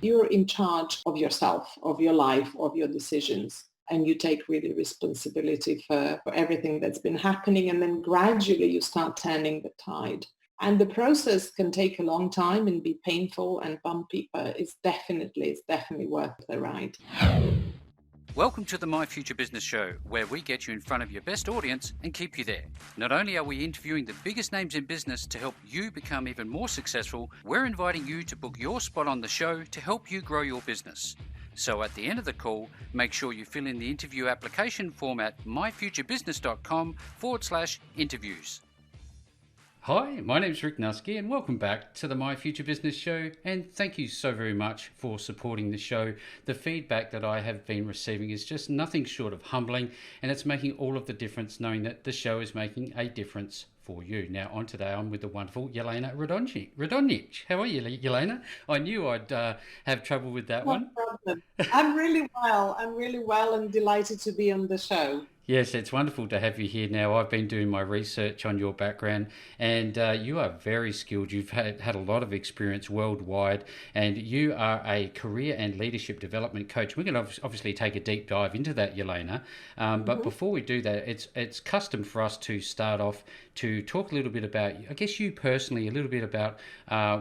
You're in charge of yourself, of your life, of your decisions, and you take really responsibility for everything that's been happening, and then gradually you start turning the tide. And the process can take a long time and be painful and bumpy, but it's definitely worth the ride. Welcome to the My Future Business Show, where we get you in front of your best audience and keep you there. Not only are we interviewing the biggest names in business to help you become even more successful, we're inviting you to book your spot on the show to help you grow your business. So at the end of the call, make sure you fill in the interview application form at myfuturebusiness.com/interviews. Hi, my name is Rick Nuske and welcome back to the My Future Business Show, and thank you so very much for supporting the show. The feedback that I have been receiving is just nothing short of humbling, and it's making all of the difference knowing that the show is making a difference for you. Now, on today, I'm with the wonderful Jelena Radonjic. How are you, Jelena? I knew I'd have trouble with that one. No problem. I'm really well and delighted to be on the show. Yes, it's wonderful to have you here now. I've been doing my research on your background, and you are very skilled. You've had a lot of experience worldwide, and you are a career and leadership development coach. We're going to obviously take a deep dive into that, Jelena. But before we do that, it's custom for us to start off to talk a little bit about, I guess you personally, a little bit about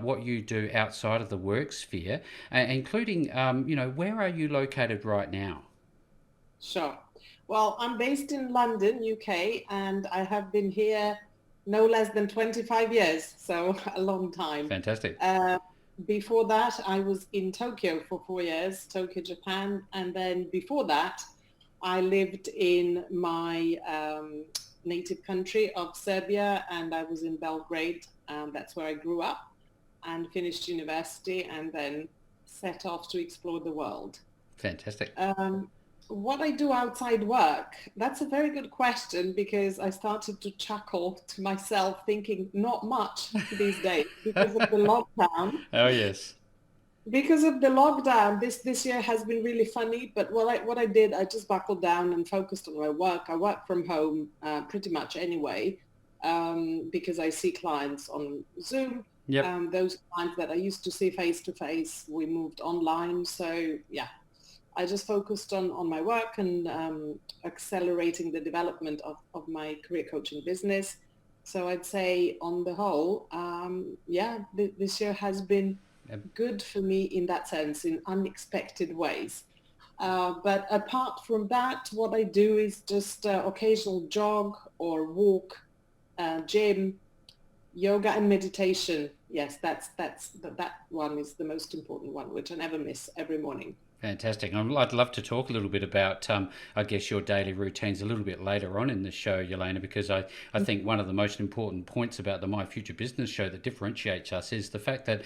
what you do outside of the work sphere, including, where are you located right now? Sure. Well, I'm based in London, UK, and I have been here no less than 25 years, so a long time. Fantastic. Before that, I was in Tokyo for 4 years, Tokyo, Japan, and then before that, I lived in my native country of Serbia, and I was in Belgrade. That's where I grew up and finished university, and then set off to explore the world. Fantastic. What I do outside work, that's a very good question, because I started to chuckle to myself thinking not much these days because of the lockdown. Oh, yes. Because of the lockdown, this year has been really funny, but what I did, I just buckled down and focused on my work. I work from home pretty much anyway, because I see clients on Zoom. Yep. Those clients that I used to see face to face, we moved online. So yeah, I just focused on my work and accelerating the development of my career coaching business. So I'd say on the whole, this year has been good for me in that sense, in unexpected ways. But apart from that, what I do is just occasional jog or walk, gym, yoga and meditation. Yes, that one is the most important one, which I never miss every morning. Fantastic. I'd love to talk a little bit about, I guess, your daily routines a little bit later on in the show, Jelena, because I think one of the most important points about the My Future Business Show that differentiates us is the fact that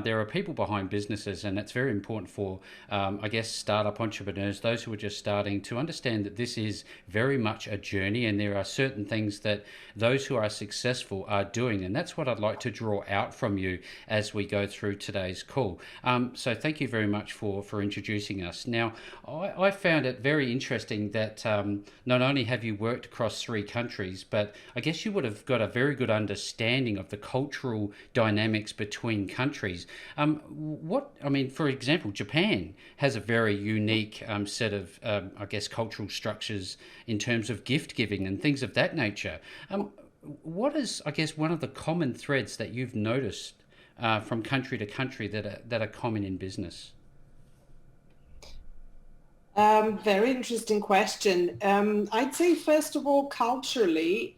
there are people behind businesses, and it's very important for, I guess, startup entrepreneurs, those who are just starting, to understand that this is very much a journey, and there are certain things that those who are successful are doing, and that's what I'd like to draw out from you as we go through today's call. So thank you very much for introducing us. Now, I found it very interesting that not only have you worked across 3 countries, but I guess you would have got a very good understanding of the cultural dynamics between countries. For example, Japan has a very unique set of, I guess, cultural structures in terms of gift giving and things of that nature. What is, I guess, one of the common threads that you've noticed from country to country that are common in business? Very interesting question. I'd say, first of all, culturally,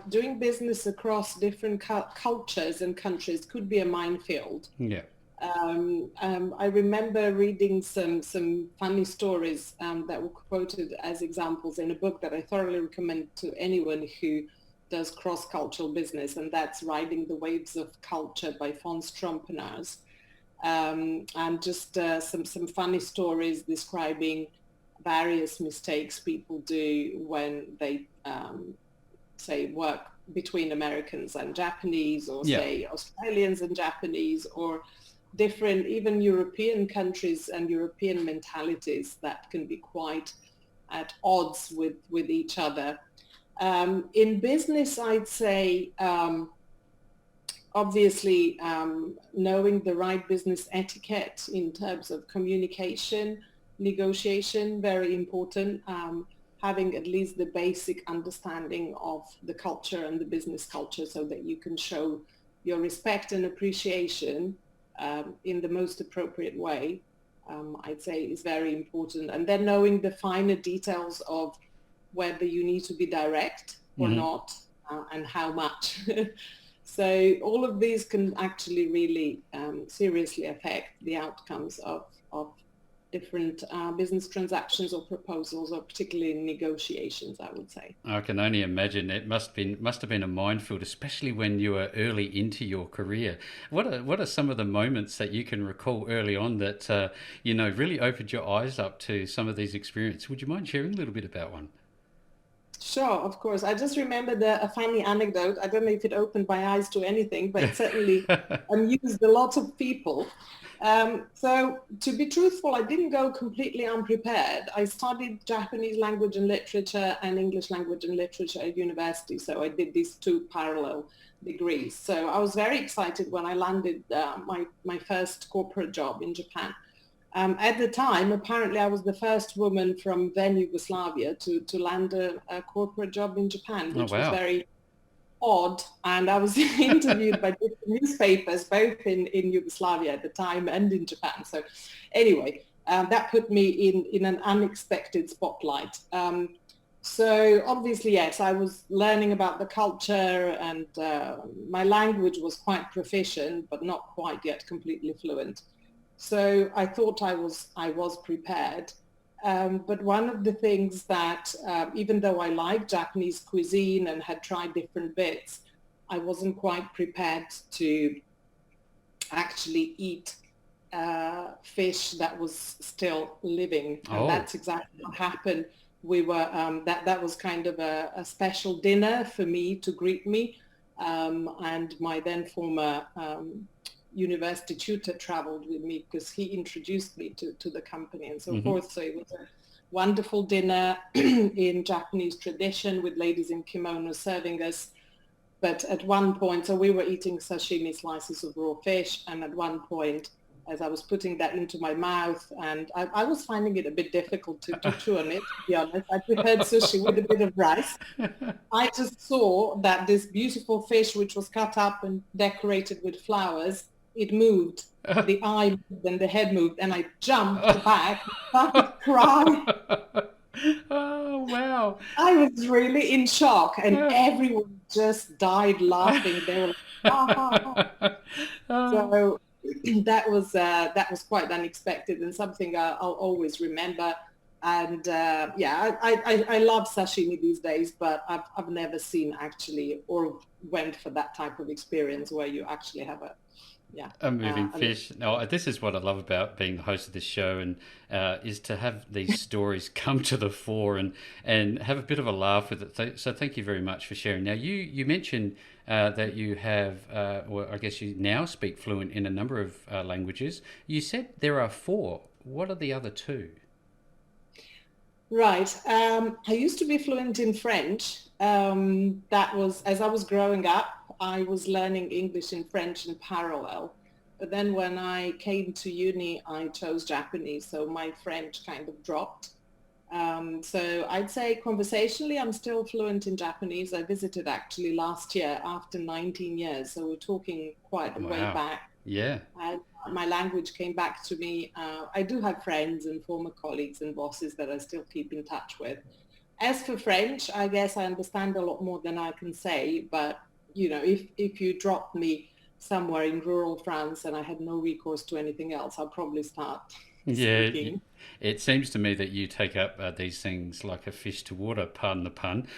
doing business across different cultures and countries could be a minefield. Yeah. I remember reading some funny stories that were quoted as examples in a book that I thoroughly recommend to anyone who does cross-cultural business, and that's Riding the Waves of Culture by Fons Trompenaars. And just some funny stories describing various mistakes people do when they say work between Americans and Japanese, or say Australians and Japanese, or different even European countries and European mentalities that can be quite at odds with each other. In business, I'd say obviously, knowing the right business etiquette in terms of communication, negotiation, very important. Having at least the basic understanding of the culture and the business culture so that you can show your respect and appreciation in the most appropriate way, I'd say is very important. And then knowing the finer details of whether you need to be direct or Mm-hmm. not, and how much. So all of these can actually really seriously affect the outcomes of different business transactions or proposals, or particularly in negotiations, I would say. I can only imagine it must have been a minefield, especially when you were early into your career. What are some of the moments that you can recall early on that really opened your eyes up to some of these experiences? Would you mind sharing a little bit about one? Sure, of course. I just remembered a funny anecdote. I don't know if it opened my eyes to anything, but it certainly amused a lot of people. So to be truthful, I didn't go completely unprepared. I studied Japanese language and literature and English language and literature at university. So I did these two parallel degrees. So I was very excited when I landed my first corporate job in Japan. At the time, apparently I was the first woman from then Yugoslavia to land a corporate job in Japan, Oh which was wow. very odd. And I was interviewed by different newspapers, both in Yugoslavia at the time and in Japan. So anyway, that put me in an unexpected spotlight. So obviously, yes, I was learning about the culture, and my language was quite proficient, but not quite yet completely fluent. So I thought I was prepared. But one of the things that, even though I liked Japanese cuisine and had tried different bits, I wasn't quite prepared to actually eat fish that was still living. And Oh. that's exactly what happened. We were, that was kind of a special dinner for me to greet me. And my then former university tutor traveled with me because he introduced me to the company and so Mm-hmm. forth. So it was a wonderful dinner in Japanese tradition with ladies in kimonos serving us. But at one point, so we were eating sashimi slices of raw fish, and at one point, as I was putting that into my mouth, and I was finding it a bit difficult to chew on it, to be honest. I preferred sushi with a bit of rice. I just saw that this beautiful fish, which was cut up and decorated with flowers, it moved. The eye moved and the head moved, and I jumped back and started crying. Oh wow. I was really in shock, and everyone just died laughing. They were like, ha, ha, ha. Oh. So that was quite unexpected and something I'll always remember. And yeah, I love sashimi these days, but I've never seen actually or went for that type of experience where you actually have a yeah. A moving fish. No, this is what I love about being the host of this show, and is to have these stories come to the fore and have a bit of a laugh with it. So thank you very much for sharing. Now, you mentioned that you have, well, I guess you now speak fluent in a number of languages. You said there are four. What are the other two? Right. I used to be fluent in French. That was, as I was growing up, I was learning English and French in parallel. But then when I came to uni, I chose Japanese, so my French kind of dropped. So I'd say conversationally, I'm still fluent in Japanese. I visited actually last year after 19 years, so we're talking quite a way Wow. back. Yeah. And my language came back to me. I do have friends and former colleagues and bosses that I still keep in touch with. As for French, I guess I understand a lot more than I can say, but you know, if you dropped me somewhere in rural France and I had no recourse to anything else, I'll probably start Yeah. speaking. It seems to me that you take up these things like a fish to water, pardon the pun.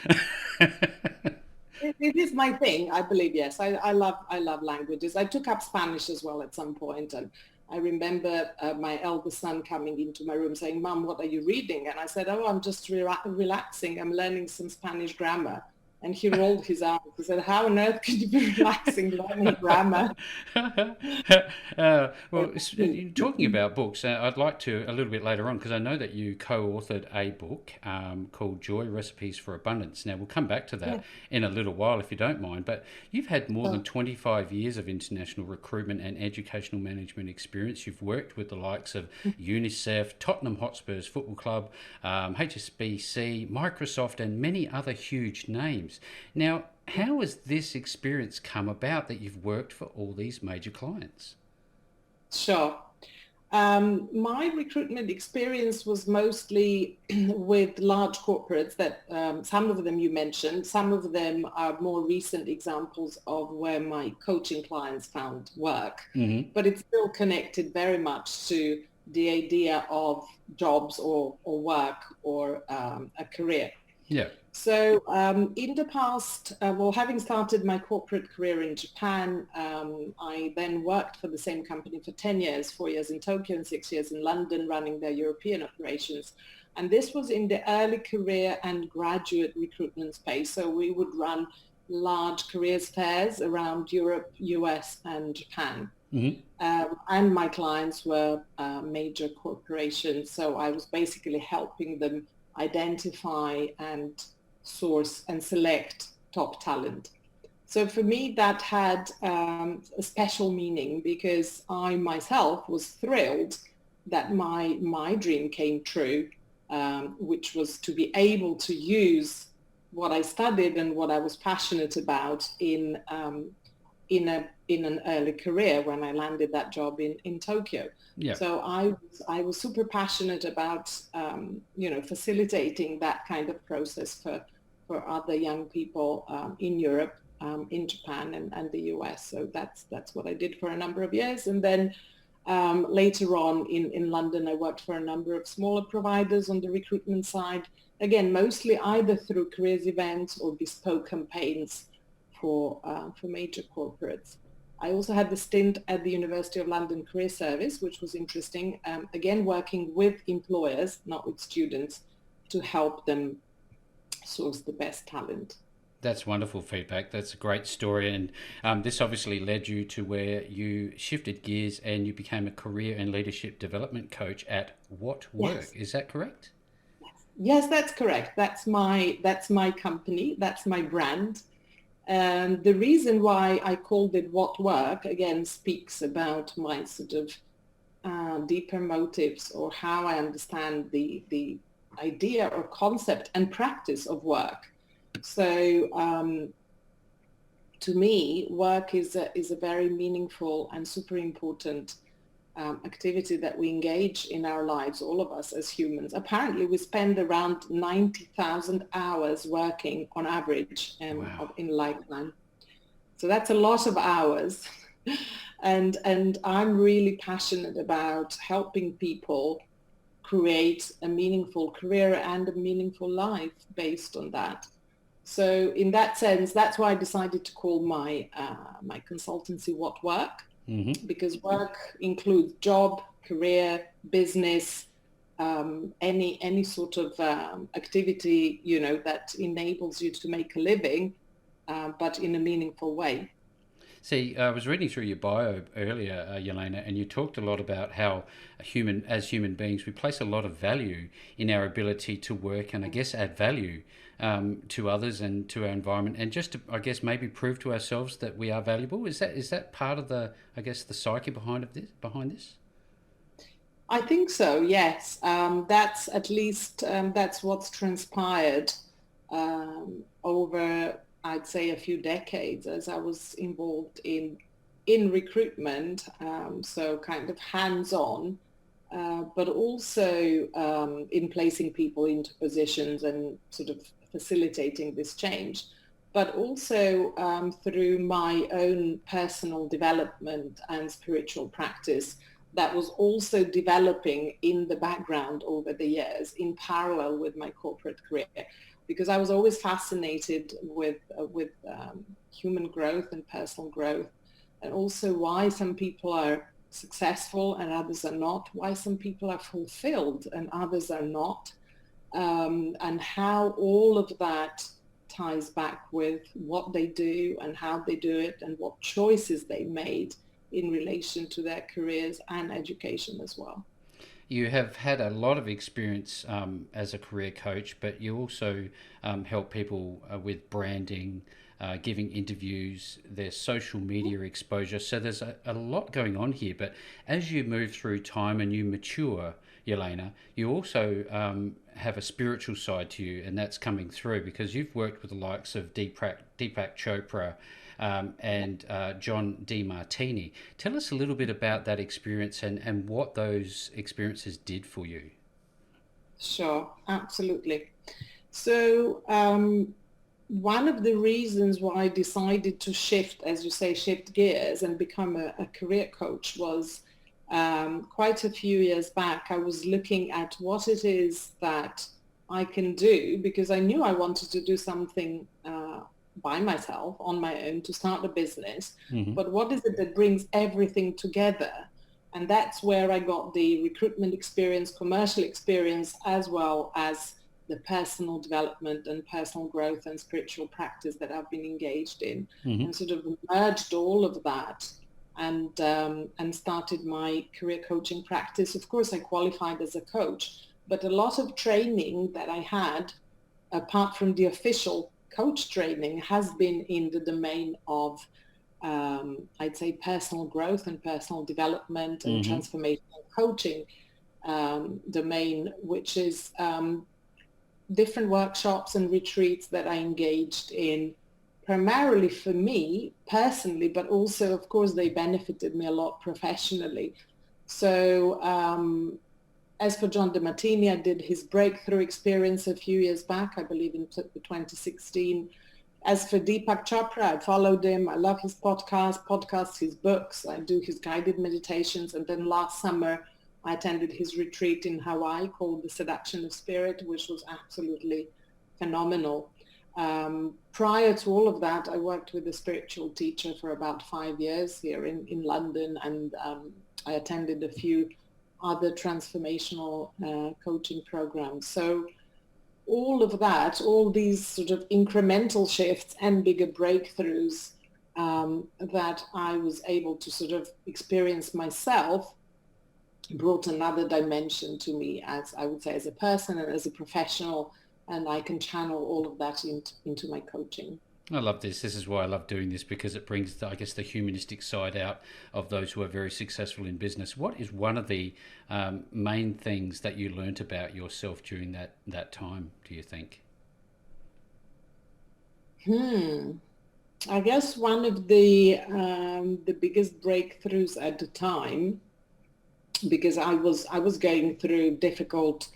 It is my thing, I believe. Yes, I love languages. I took up Spanish as well at some point, and I remember my eldest son coming into my room saying, "Mom, what are you reading?" And I said, "Oh, I'm just relaxing. I'm learning some Spanish grammar." And he rolled his eyes. He said, how on earth could you be relaxing learning grammar? Talking about books, I'd like to a little bit later on, because I know that you co-authored a book called Joy Recipes for Abundance. Now, we'll come back to that in a little while if you don't mind, but you've had more than 25 years of international recruitment and educational management experience. You've worked with the likes of UNICEF, Tottenham Hotspurs Football Club, HSBC, Microsoft, and many other huge names. Now, how has this experience come about that you've worked for all these major clients? Sure. My recruitment experience was mostly with large corporates that some of them you mentioned, some of them are more recent examples of where my coaching clients found work, but it's still connected very much to the idea of jobs or work or a career. Yeah. So in the past, having started my corporate career in Japan, I then worked for the same company for 10 years, 4 years in Tokyo and 6 years in London, running their European operations. And this was in the early career and graduate recruitment space. So we would run large careers fairs around Europe, US, and Japan. And my clients were major corporations. So I was basically helping them identify and source and select top talent. So for me, that had a special meaning because I myself was thrilled that my dream came true, which was to be able to use what I studied and what I was passionate about in an early career when I landed that job in Tokyo. Yeah. So I was super passionate about facilitating that kind of process for other young people in Europe, in Japan and the US. So that's what I did for a number of years. And then later on in London, I worked for a number of smaller providers on the recruitment side. Again, mostly either through careers events or bespoke campaigns for major corporates. I also had the stint at the University of London Career Service, which was interesting. Again, working with employers, not with students, to help them source the best talent. That's wonderful feedback. That's a great story. And this obviously led you to where you shifted gears and you became a career and leadership development coach at What Work. Yes. Is that correct? Yes, that's correct. That's my company. That's my brand. And the reason why I called it What Work, again, speaks about my sort of deeper motives or how I understand the idea or concept and practice of work. So to me, work is a very meaningful and super important activity that we engage in our lives, all of us as humans. Apparently, we spend around 90,000 hours working on average in lifetime. So that's a lot of hours. and I'm really passionate about helping people create a meaningful career and a meaningful life based on that. So in that sense, that's why I decided to call my consultancy What Work. Mm-hmm. Because work includes job, career, business, any sort of activity, that enables you to make a living, but in a meaningful way. See, I was reading through your bio earlier, Jelena, and you talked a lot about how as human beings, we place a lot of value in our ability to work and I guess add value to others and to our environment, and just to, I guess, maybe prove to ourselves that we are valuable. Is that part of the psyche behind this? I think so. Yes, that's at least that's what's transpired over, I'd say, a few decades as I was involved in recruitment, so kind of hands-on, but also in placing people into positions and sort of facilitating this change, but also through my own personal development and spiritual practice that was also developing in the background over the years in parallel with my corporate career. Because I was always fascinated with human growth and personal growth, and also why some people are successful and others are not, why some people are fulfilled and others are not, and how all of that ties back with what they do and how they do it and what choices they made in relation to their careers and education as well. You have had a lot of experience as a career coach, but you also help people with branding, giving interviews, their social media exposure. So there's a lot going on here. But as you move through time and you mature, Jelena, you also have a spiritual side to you, and that's coming through because you've worked with the likes of Deepak Chopra, and John DeMartini. Tell us a little bit about that experience and what those experiences did for you. Sure, absolutely. So one of the reasons why I decided to shift, as you say, shift gears and become a career coach was quite a few years back. I was looking at what it is that I can do because I knew I wanted to do something by myself on my own to start a business. Mm-hmm. But what is it that brings everything together? And that's where I got the recruitment experience, commercial experience, as well as the personal development and personal growth and spiritual practice that I've been engaged in, Mm-hmm. and sort of merged all of that and started my career coaching practice. Of course, I qualified as a coach, but a lot of training that I had, apart from the official coach training, has been in the domain of I'd say personal growth and personal development and Mm-hmm. transformational coaching domain, which is different workshops and retreats that I engaged in primarily for me personally, but also, of course, they benefited me a lot professionally. So as for John DeMartini, I did his breakthrough experience a few years back, I believe in 2016. As for Deepak Chopra, I followed him. I love his podcasts, his books. I do his guided meditations. And then last summer, I attended his retreat in Hawaii called The Seduction of Spirit, which was absolutely phenomenal. Prior to all of that, I worked with a spiritual teacher for about 5 years here in London, and I attended a few other transformational coaching programs. So all of that, all these sort of incremental shifts and bigger breakthroughs that I was able to sort of experience myself brought another dimension to me, as I would say, as a person and as a professional, and I can channel all of that into my coaching. I love this. This is why I love doing this, because it brings, I guess, the humanistic side out of those who are very successful in business. What is one of the main things that you learnt about yourself during that time, do you think? I guess one of the biggest breakthroughs at the time, because I was going through difficult,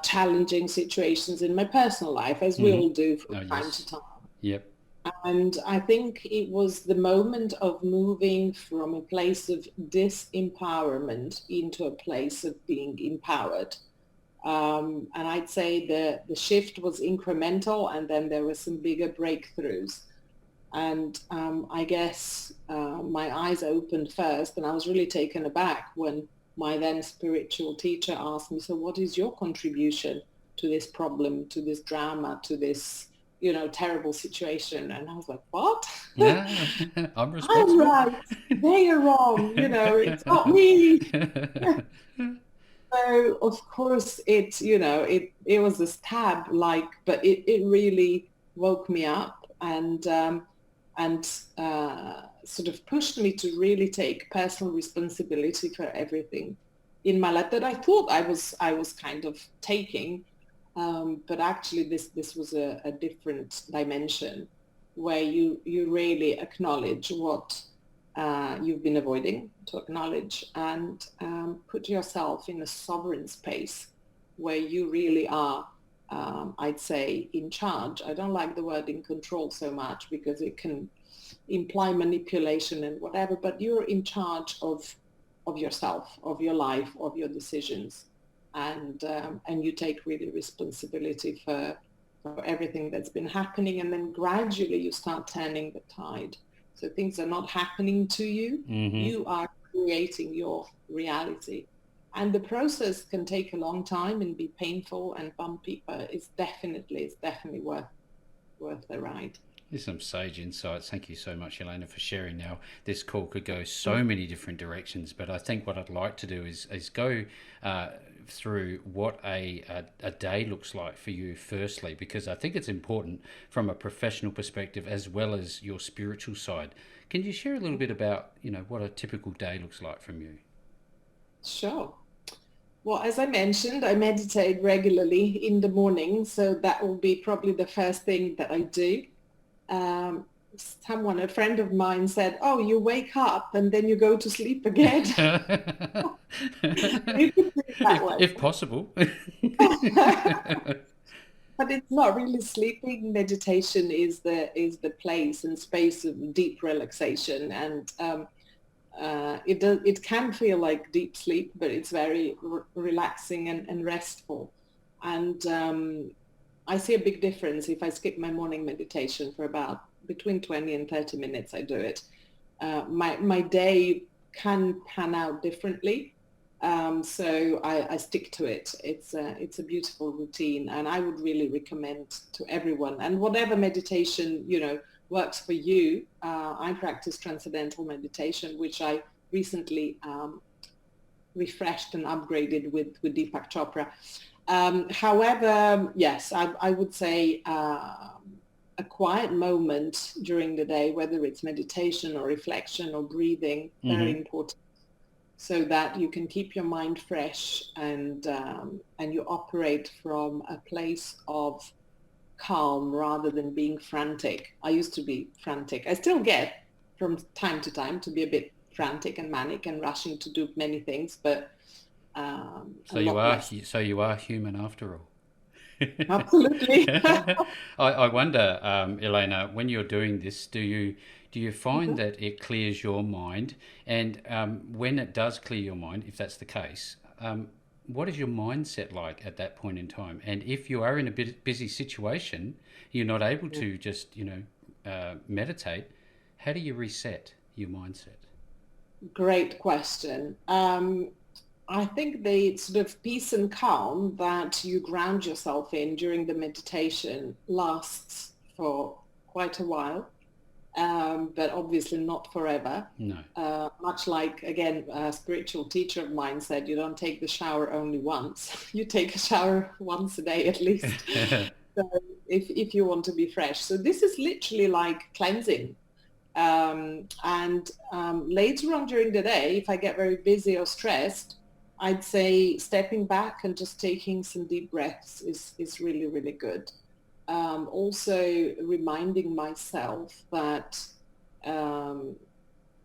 challenging situations in my personal life, as we all do from time to time. Yep. And I think it was the moment of moving from a place of disempowerment into a place of being empowered. And I'd say the shift was incremental, and then there were some bigger breakthroughs. And I guess my eyes opened first, and I was really taken aback when my then spiritual teacher asked me, so what is your contribution to this problem, to this drama, to this, terrible situation? And I was like, what? Yeah, I'm responsible. I'm right. They are wrong. It's not me. So of course it was a stab, but it really woke me up and sort of pushed me to really take personal responsibility for everything in my life that I thought I was kind of taking, but actually this was a different dimension where you really acknowledge what you've been avoiding to acknowledge, and put yourself in a sovereign space where you really are, I'd say, in charge. I don't like the word in control so much because it can imply manipulation and whatever, but you're in charge of yourself, of your life, of your decisions, and you take really responsibility for everything that's been happening, and then gradually you start turning the tide. So things are not happening to you. Mm-hmm. You are creating your reality. And the process can take a long time and be painful and bumpy, but it's definitely worth the ride. There's some sage insights. Thank you so much, Jelena, for sharing. Now, this call could go so many different directions, but I think what I'd like to do is go through what a day looks like for you firstly, because I think it's important from a professional perspective as well as your spiritual side. Can you share a little bit about, what a typical day looks like from you? Sure. Well, as I mentioned, I meditate regularly in the morning, so that will be probably the first thing that I do. A friend of mine said, "Oh, you wake up and then you go to sleep again." You could do it that way. if possible. But it's not really sleeping. Meditation is the place and space of deep relaxation, and it can feel like deep sleep, but it's very relaxing and restful. And I see a big difference if I skip my morning meditation for about between 20 and 30 minutes. I do it. My day can pan out differently, so I stick to it. It's a beautiful routine, and I would really recommend to everyone. And whatever meditation works for you. I practice transcendental meditation, which I recently refreshed and upgraded with Deepak Chopra. However, yes, I would say a quiet moment during the day, whether it's meditation or reflection or breathing, very important, so that you can keep your mind fresh and you operate from a place of calm rather than being frantic. I used to be frantic. I still get from time to time to be a bit frantic and manic and rushing to do many things, but so you are human after all. Absolutely. I wonder, Jelena, when you're doing this, do you find that it clears your mind? And when it does clear your mind, if that's the case, what is your mindset like at that point in time? And if you are in a busy situation, you're not able to just, meditate, how do you reset your mindset? Great question. I think the sort of peace and calm that you ground yourself in during the meditation lasts for quite a while, but obviously not forever. No. Much like, again, a spiritual teacher of mine said, you don't take the shower only once. You take a shower once a day at least. So if you want to be fresh. So this is literally like cleansing. Later on during the day, if I get very busy or stressed, I'd say stepping back and just taking some deep breaths is really, really good. Also reminding myself that,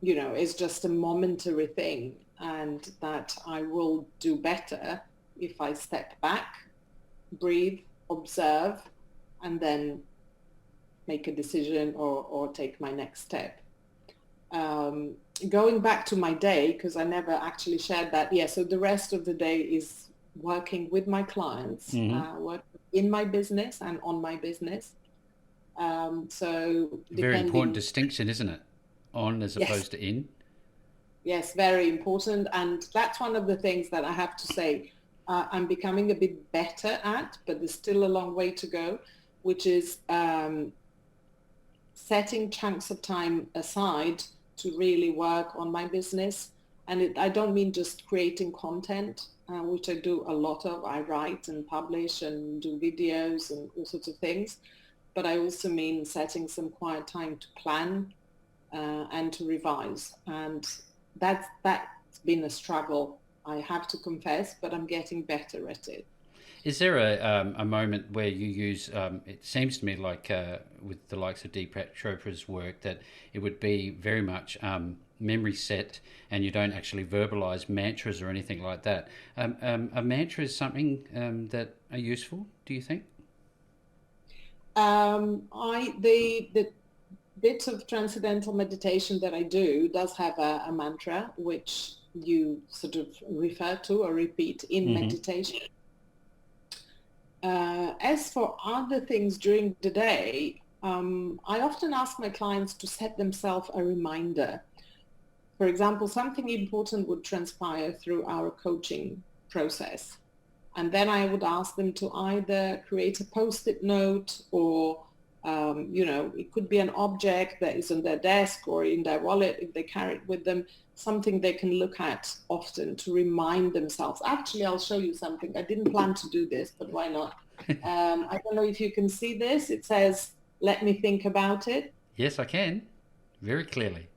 it's just a momentary thing and that I will do better if I step back, breathe, observe, and then make a decision or take my next step. Going back to my day, because I never actually shared that. Yeah, so the rest of the day is working with my clients, working in my business and on my business. Very important distinction, isn't it? On as opposed to in. Yes, very important. And that's one of the things that I have to say I'm becoming a bit better at, but there's still a long way to go, which is setting chunks of time aside to really work on my business. And I don't mean just creating content, which I do a lot of. I write and publish and do videos and all sorts of things. But I also mean setting some quiet time to plan and to revise. And that's been a struggle, I have to confess, but I'm getting better at it. Is there a moment where you use, it seems to me like with the likes of Deepak Chopra's work, that it would be very much memory set and you don't actually verbalize mantras or anything like that. A mantra is something that are useful, do you think? The bit of transcendental meditation that I do does have a mantra which you sort of refer to or repeat in meditation. As for other things during the day, I often ask my clients to set themselves a reminder. For example, something important would transpire through our coaching process. And then I would ask them to either create a post-it note or It could be an object that is on their desk or in their wallet if they carry it with them, something they can look at often to remind themselves. Actually, I'll show you something. I didn't plan to do this, but why not? I don't know if you can see this. It says, let me think about it. Yes, I can. Very clearly.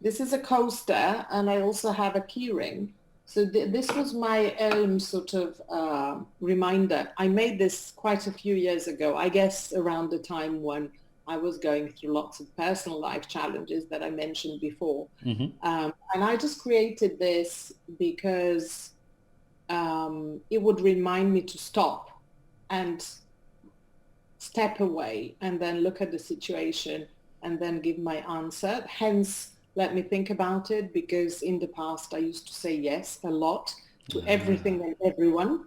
This is a coaster, and I also have a key ring. So this was my own sort of reminder. I made this quite a few years ago, I guess around the time when I was going through lots of personal life challenges that I mentioned before. Mm-hmm. And I just created this because it would remind me to stop and step away and then look at the situation and then give my answer. Hence, let me think about it, because in the past I used to say yes a lot to everything and everyone,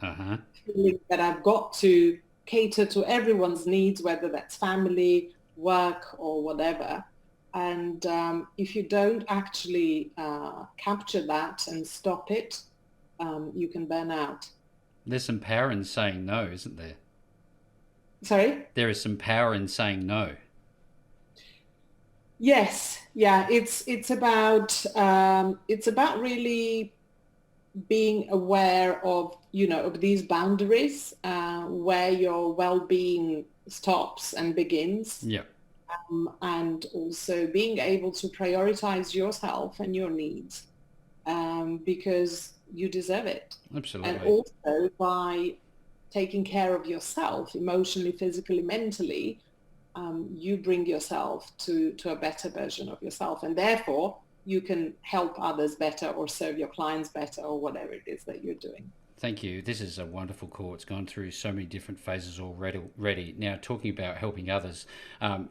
feeling that I've got to cater to everyone's needs, whether that's family, work, or whatever. And if you don't actually capture that and stop it, you can burn out. There's some power in saying no, isn't there? Sorry? There is some power in saying no. Yes, yeah, it's about really being aware of of these boundaries where your well-being stops and begins, Yeah. and also being able to prioritize yourself and your needs, because you deserve it. Absolutely. And also by taking care of yourself emotionally, physically, mentally, you bring yourself to a better version of yourself, and therefore you can help others better or serve your clients better or whatever it is that you're doing. Thank you. This is a wonderful call. It's gone through so many different phases already. Now, talking about helping others,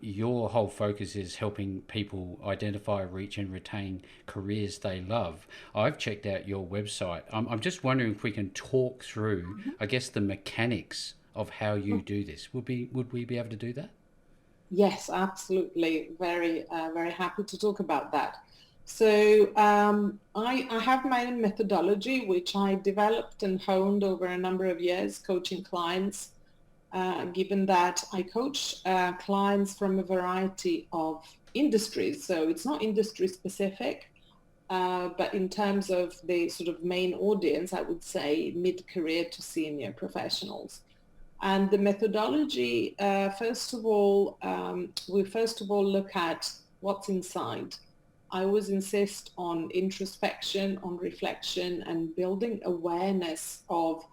your whole focus is helping people identify, reach, and retain careers they love. I've checked out your website. I'm just wondering if we can talk through, I guess, the mechanics of how you do this. Would we be able to do that? Yes, absolutely. Very, very happy to talk about that. So I have my own methodology, which I developed and honed over a number of years coaching clients, given that I coach clients from a variety of industries. So it's not industry specific, but in terms of the sort of main audience, I would say mid-career to senior professionals. And the methodology, we first of all look at what's inside. I always insist on introspection, on reflection, and building awareness of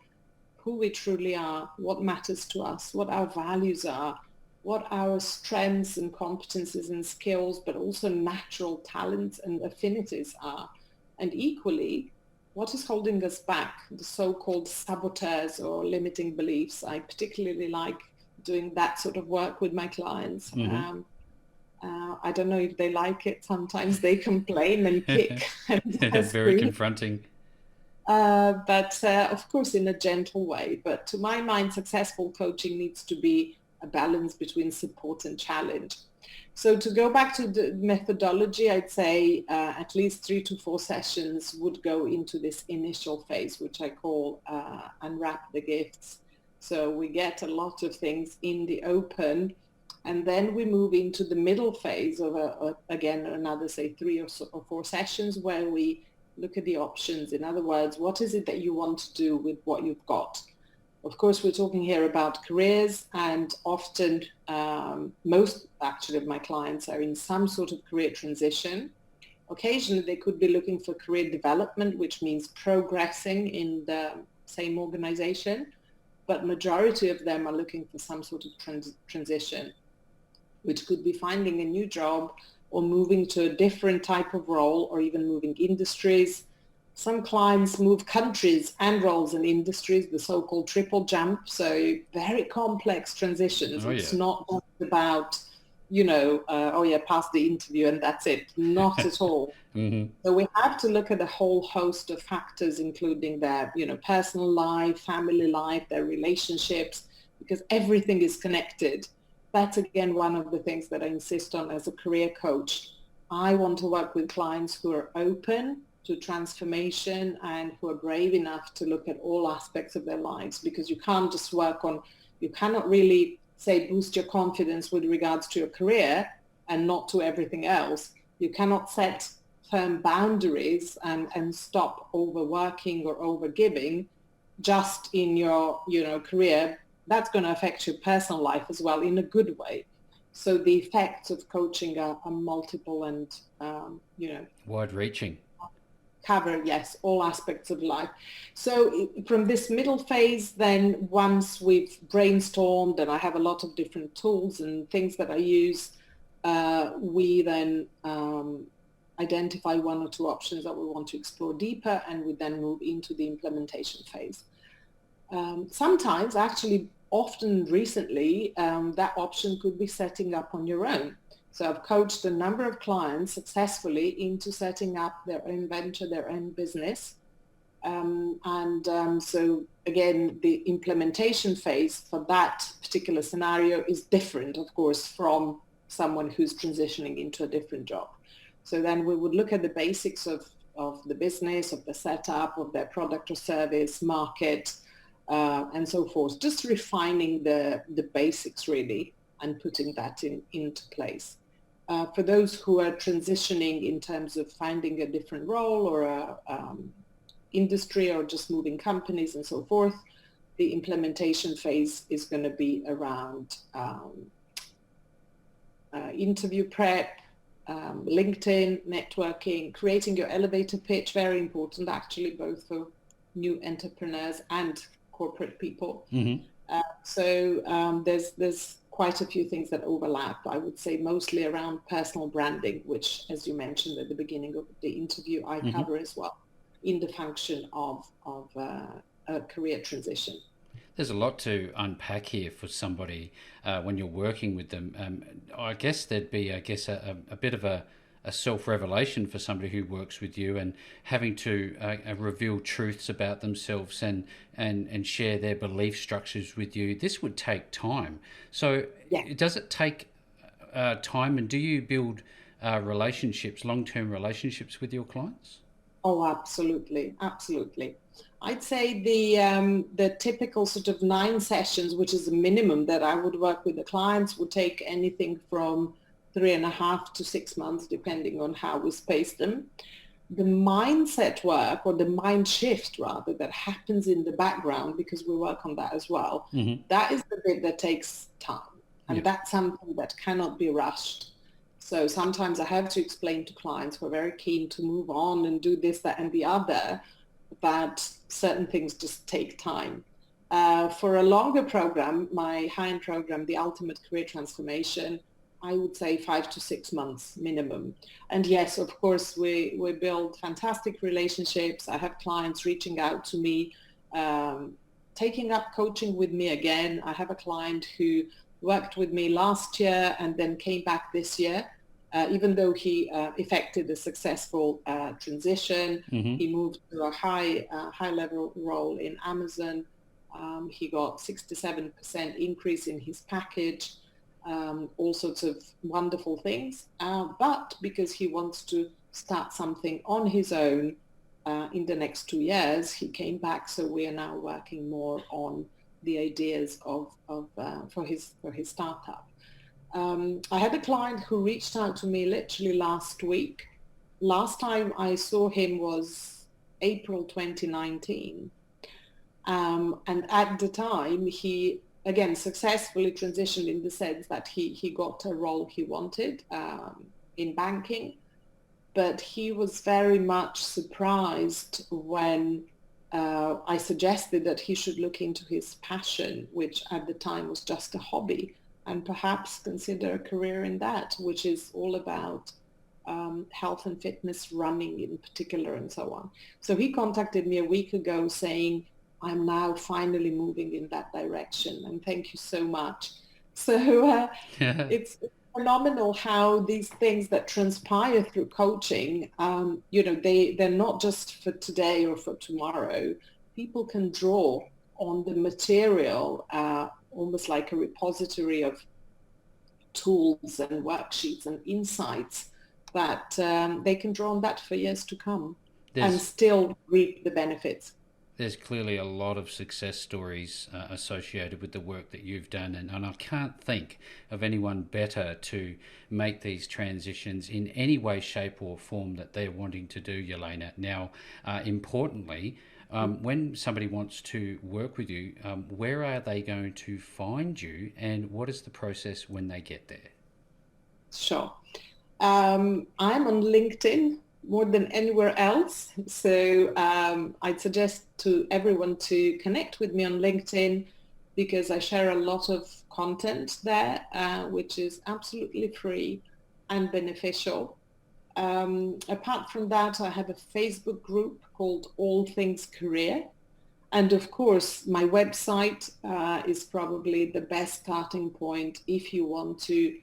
who we truly are, what matters to us, what our values are, what our strengths and competencies and skills, but also natural talents and affinities are. And equally, what is holding us back, the so-called saboteurs or limiting beliefs. I particularly like doing that sort of work with my clients. Mm-hmm. I don't know if they like it. Sometimes they complain and kick and Very scream. confronting. But of course, in a gentle way. But to my mind, successful coaching needs to be a balance between support and challenge. So to go back to the methodology, I'd say at least 3 to 4 sessions would go into this initial phase, which I call unwrap the gifts. So we get a lot of things in the open, and then we move into the middle phase of, again, another, say, 3 or 4 sessions where we look at the options. In other words, what is it that you want to do with what you've got? Of course, we're talking here about careers, and often most actually of my clients are in some sort of career transition. Occasionally, they could be looking for career development, which means progressing in the same organization, but majority of them are looking for some sort of transition, which could be finding a new job or moving to a different type of role or even moving industries. Some clients move countries and roles and industries, the so-called triple jump. So very complex transitions. It's not just about, pass the interview and that's it. Not at all. Mm-hmm. So we have to look at a whole host of factors, including their, personal life, family life, their relationships, because everything is connected. That's, again, one of the things that I insist on as a career coach. I want to work with clients who are open to transformation and who are brave enough to look at all aspects of their lives, because you cannot really say, boost your confidence with regards to your career and not to everything else. You cannot set firm boundaries and stop overworking or overgiving just in your, career. That's going to affect your personal life as well in a good way. So the effects of coaching are multiple and, wide-reaching. cover, yes, all aspects of life. So from this middle phase, then once we've brainstormed and I have a lot of different tools and things that I use, we then identify one or two options that we want to explore deeper, and we then move into the implementation phase. Sometimes, actually, often recently, that option could be setting up on your own. So I've coached a number of clients successfully into setting up their own venture, their own business. So again, the implementation phase for that particular scenario is different, of course, from someone who's transitioning into a different job. So then we would look at the basics of the business, of the setup, of their product or service, market, and so forth, just refining the basics really and putting that into place. For those who are transitioning in terms of finding a different role or a industry or just moving companies and so forth, the implementation phase is going to be around interview prep, LinkedIn, networking, creating your elevator pitch, very important actually, both for new entrepreneurs and corporate people. Mm-hmm. There's quite a few things that overlap. I would say mostly around personal branding, which, as you mentioned at the beginning of the interview, I Mm-hmm. cover as well in the function of a career transition. There's a lot to unpack here for somebody when you're working with them. I guess there'd be, a bit of a self-revelation for somebody who works with you, and having to reveal truths about themselves and share their belief structures with you. This would take time. So Does it take time, and do you build relationships, long-term relationships with your clients? Oh, absolutely. Absolutely. I'd say the typical sort of 9 sessions, which is the minimum that I would work with the clients, would take anything from 3.5 to 6 months, depending on how we space them. The mindset work, or the mind shift rather, that happens in the background, because we work on that as well, Mm-hmm. that is the bit that takes time. And Yep. that's something that cannot be rushed. So sometimes I have to explain to clients who are very keen to move on and do this, that, and the other, that certain things just take time. For a longer program, my high-end program, the Ultimate Career Transformation, I would say 5 to 6 months minimum. And yes, of course, we build fantastic relationships. I have clients reaching out to me, taking up coaching with me again. I have a client who worked with me last year and then came back this year. Even though he effected a successful transition, Mm-hmm. he moved to a high level role in Amazon. He got 67% increase in his package, all sorts of wonderful things. But because he wants to start something on his own in the next 2 years, he came back. So we are now working more on the ideas for his startup. I had a client who reached out to me literally last week. Last time I saw him was April 2019. And at the time, he, again, successfully transitioned in the sense that he got a role he wanted in banking. But he was very much surprised when I suggested that he should look into his passion, which at the time was just a hobby, and perhaps consider a career in that, which is all about health and fitness, running in particular, and so on. So he contacted me a week ago saying, I'm now finally moving in that direction, and thank you so much. So it's phenomenal how these things that transpire through coaching, they're not just for today or for tomorrow. People can draw on the material, almost like a repository of tools and worksheets and insights that they can draw on that for years to come and still reap the benefits. There's clearly a lot of success stories associated with the work that you've done, and I can't think of anyone better to make these transitions in any way, shape, or form that they're wanting to do, Jelena. Now, importantly, when somebody wants to work with you, where are they going to find you, and what is the process when they get there? Sure. I'm on LinkedIn more than anywhere else. So I'd suggest to everyone to connect with me on LinkedIn because I share a lot of content there, which is absolutely free and beneficial. Apart from that, I have a Facebook group called All Things Career. And of course, my website is probably the best starting point if you want to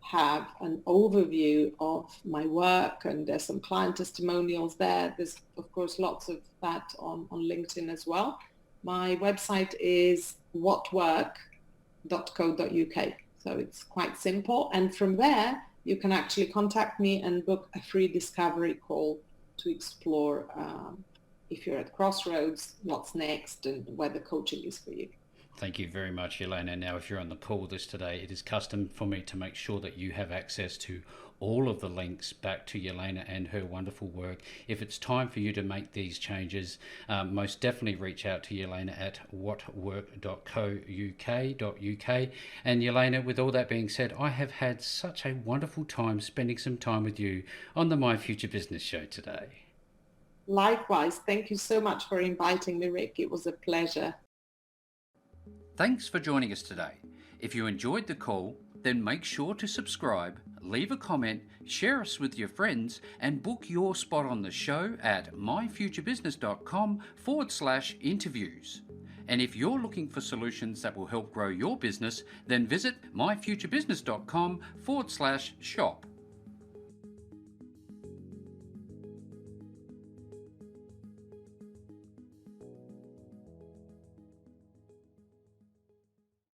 have an overview of my work, and there's some client testimonials there. There's, of course, lots of that on LinkedIn as well. My website is whatwork.co.uk. So it's quite simple. And from there, you can actually contact me and book a free discovery call to explore, if you're at crossroads, what's next and where the coaching is for you. Thank you very much, Jelena. Now, if you're on the call with us today, it is custom for me to make sure that you have access to all of the links back to Jelena and her wonderful work. If it's time for you to make these changes, most definitely reach out to Jelena at whatwork.co.uk. And Jelena, with all that being said, I have had such a wonderful time spending some time with you on the My Future Business show today. Likewise. Thank you so much for inviting me, Rick. It was a pleasure. Thanks for joining us today. If you enjoyed the call, then make sure to subscribe, leave a comment, share us with your friends, and book your spot on the show at myfuturebusiness.com/interviews. And if you're looking for solutions that will help grow your business, then visit myfuturebusiness.com/shop.